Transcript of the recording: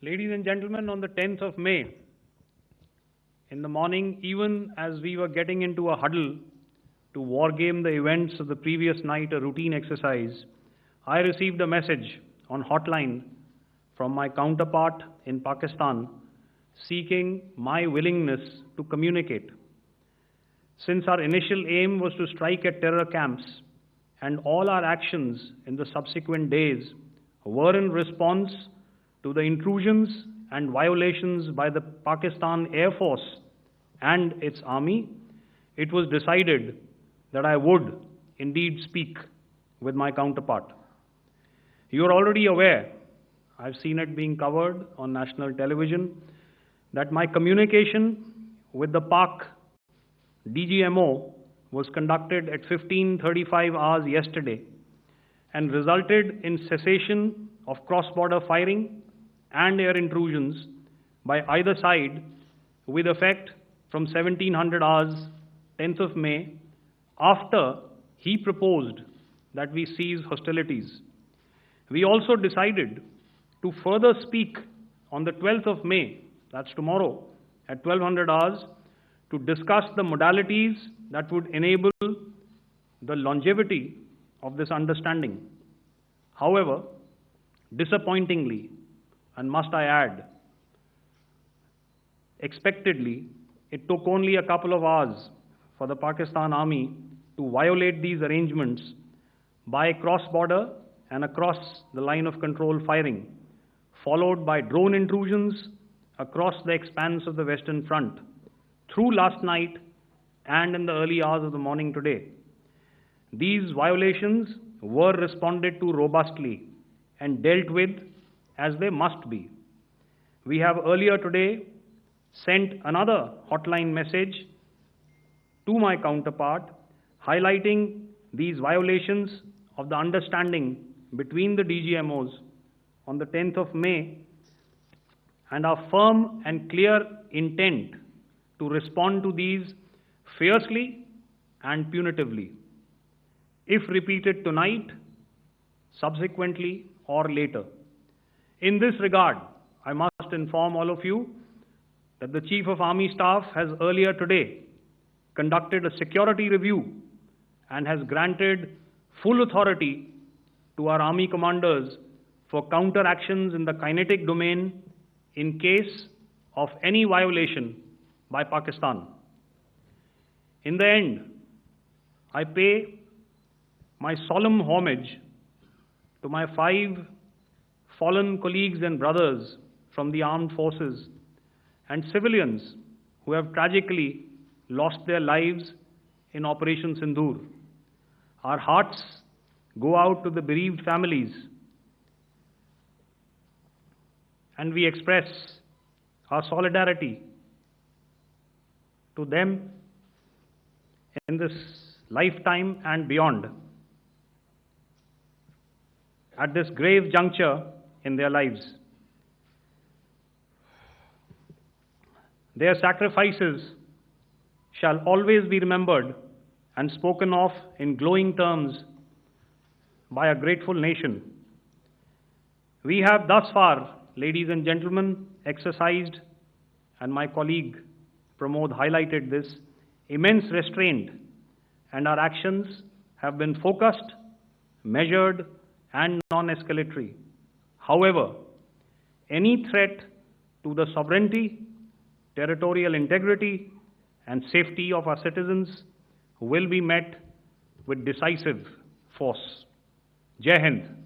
Ladies and gentlemen, on the 10th of May, in the morning, even as we were getting into a huddle to wargame the events of the previous night, a routine exercise, I received a message on hotline from my counterpart in Pakistan seeking my willingness to communicate. Since our initial aim was to strike at terror camps, and all our actions in the subsequent days were in response to the intrusions and violations by the Pakistan Air Force and its army, it was decided that I would indeed speak with my counterpart. You are already aware, I've seen it being covered on national television, that my communication with the Pak DGMO was conducted at 15:35 hours yesterday and resulted in cessation of cross-border firing and air intrusions by either side with effect from 1700 hours, 10th of May, after he proposed that we cease hostilities. We also decided to further speak on the 12th of May, that's tomorrow, at 1200 hours, to discuss the modalities that would enable the longevity of this understanding. However, disappointingly, and must I add, expectedly, it took only a couple of hours for the Pakistan Army to violate these arrangements by cross-border and across the line of control firing, followed by drone intrusions across the expanse of the Western Front, through last night and in the early hours of the morning today. These violations were responded to robustly and dealt with as they must be. We have earlier today sent another hotline message to my counterpart highlighting these violations of the understanding between the DGMOs on the 10th of May and our firm and clear intent to respond to these fiercely and punitively, if repeated tonight, subsequently, or later. In this regard, I must inform all of you that the Chief of Army Staff has earlier today conducted a security review and has granted full authority to our Army commanders for counter-actions in the kinetic domain in case of any violation by Pakistan. In the end, I pay my solemn homage to my 5 fallen colleagues and brothers from the armed forces and civilians who have tragically lost their lives in Operation Sindoor. Our hearts go out to the bereaved families, and we express our solidarity to them in this lifetime and beyond, at this grave juncture in their lives. Their sacrifices shall always be remembered and spoken of in glowing terms by a grateful nation. We have thus far, ladies and gentlemen, exercised, and my colleague Pramod highlighted this, immense restraint, and our actions have been focused, measured, and non-escalatory. However, any threat to the sovereignty, territorial integrity, and safety of our citizens will be met with decisive force. Jai Hind.